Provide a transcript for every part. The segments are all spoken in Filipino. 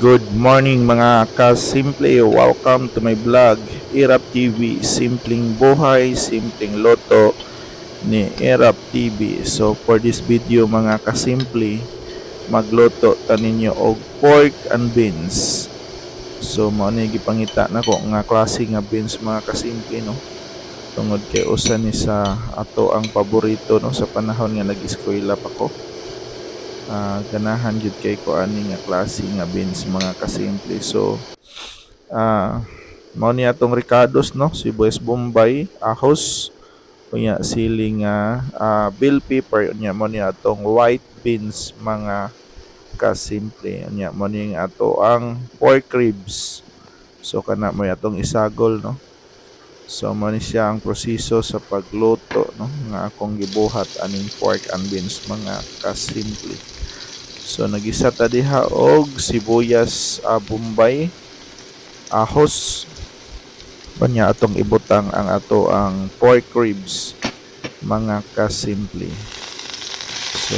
Good morning mga kasimple, welcome to my vlog, Irap TV, simpleng buhay, simpleng loto ni Irap TV. So for this video mga kasimple, magluto ta ninyo og pork and beans. So mao ni gipangita nako nga klase nga beans mga kasimple no. Tungod kay usa ni sa ato ang paborito no sa panahon nga nag-eskwela pa ko. Ganahan jud kay ko ani nga klase nga beans mga kasimple. So mao ni atong ricados no, sibuyas bombay, ahos, unya siling bell pepper, unya mao ni atong white beans mga kasimple. Unya mao ni ato ang pork ribs. So kana mo atong isagol no. So mao ni siya ang proseso sa pagluto no nga akong gibuhat aning pork and beans mga kasimple. So nagisa ta diha og sibuyas bombay, ahos, kanya atong ibutang ang ato ang pork ribs mga kasimple. So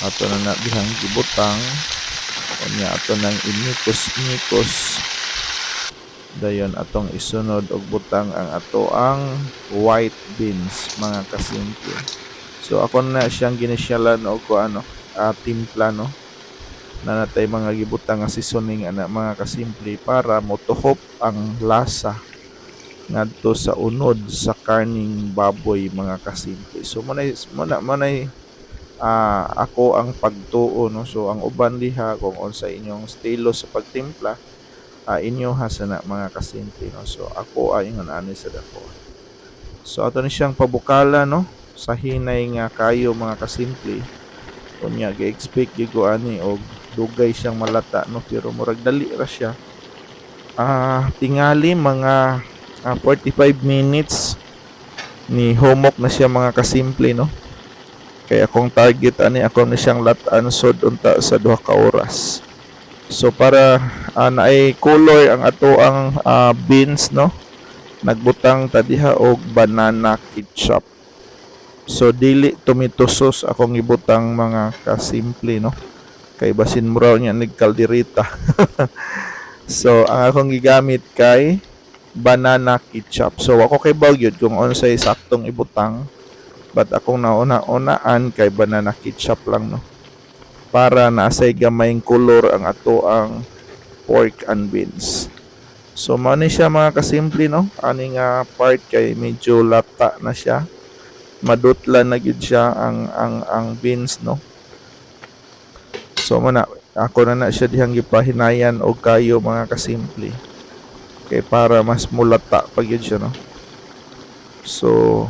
ato na dihang ibutang, kanya ato nang inikos-nikos. Dayon atong isunod og butang ang ato ang white beans mga kasimple. So ako na siyang ginisyalan og ano timpla no, na natay mga gibutang nga seasoning ana mga kasimple para motuhop ang lasa ngadto sa unod sa karning baboy mga kasimple. So manay ako ang pagtuo no. So ang uban diha kung unsa inyong estilo sa pagtimpla, inyo ha sana mga kasimple no. So ako ingon ani sa dako. So ato ni siyang pabukala no sa hinay nga kayo mga kasimple. Kunya gi-expect gyud ko ani og dugay siyang malata no, pero murag dali ra siya. Tingali mga 45 minutes ni humok na siya mga kasimple no. Kaya akong target ani ako na siyang latan sod unta sa 2 ka oras. So para naay color ang ato ang beans no, nagbutang ta diha og banana ketchup. So dili tomato sauce akong ibutang mga kasimple no, kay basin mo raw niya nagkaldereta. So ang akong gigamit kay banana ketchup. So ako kay bagyod kung unsay saktong ibutang, but akong nauna-unaan kay banana ketchup lang no, para naasay gamayng color ang ato ang pork and beans. So mao ni siya mga kasimple no, ani nga part kay medyo lata na siya, madutla na gid siya ang beans no. So ako na siya dihang gipahinayan og kayo mga kasimple, kay para mas mulata pa gyud siya no. So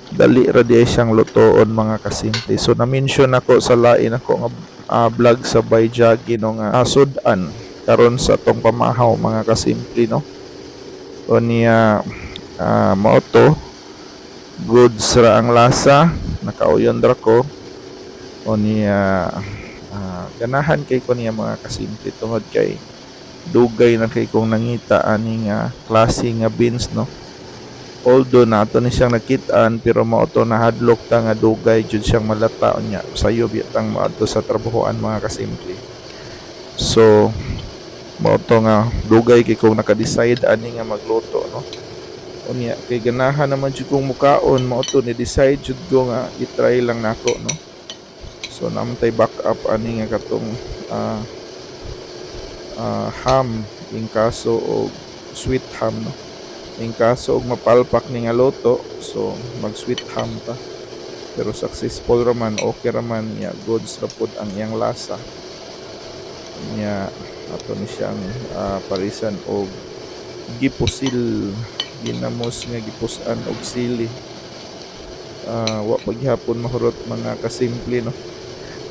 dali ra di siyang lutoon mga kasimple. So na-mention ako sa lain ako nga vlog sa Bayjagi no nga sudan karon sa tong pamahaw mga kasimple no. O niya mao to, goods ra ang lasa, nakauyon ra ko. O niya ganahan kay ko niya mga kasimple tungod kay dugay na kay kong nangita ani nga klase nga beans no. Although nato ni siyang nakitaan, pero mao to nahadlok ta nga dugay jud siyang malata niya sayo bitang maadto sa trabahoan mga kasimple. So mao to nga dugay kay kong naka-decide ani nga magluto no. Unya kay ganahan naman jud kong mukaon, mao to ni decide jud ko nga i-try lang nako no. So namantay backup ani nga katong ham in kaso og sweet ham no. In kaso og mapalpak ni nga loto, so mag sweet ham ta. Pero successful raman, okay raman ya, goods ra pud ang iyang lasa. Nya ato ni siyang parisan og gipusil, ginamos nga gipusan og sili. Wa paghapon mahurot mga kasimple no.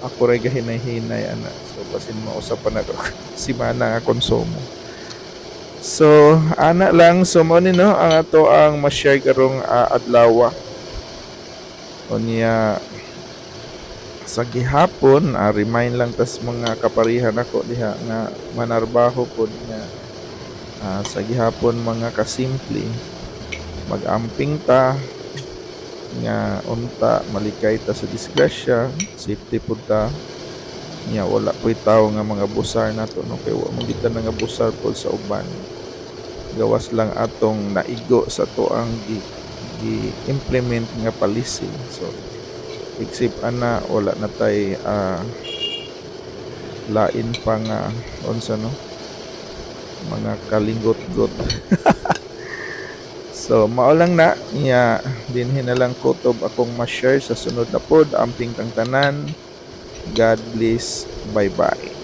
Ako ray gahinay-hinay ana. So basin mausap pa na simana nga konsumo. So ana lang, so mo ni no ang ato ang ma-share karong adlaw. Unya sa gihapon remind lang tas mga kaparihan ako diha nga manarbaho pod nga sa gihapon mga kasimple mag-amping ta nga unta malikay ta sa disgrasya, safety pud ta. Nya wala ko'y tawo nga mga busar nato no kay wa man kita nga busar pod sa uban. Gawas lang atong naigo sa tuang gi-implement nga policy. So igsip ana wala na tay lain pa nga unsa no mga kalinggot-got. So mao lang na nya dinhi na lang kutob akong ma-share sa sunod na pod. Amping kang tanan. God bless. Bye bye.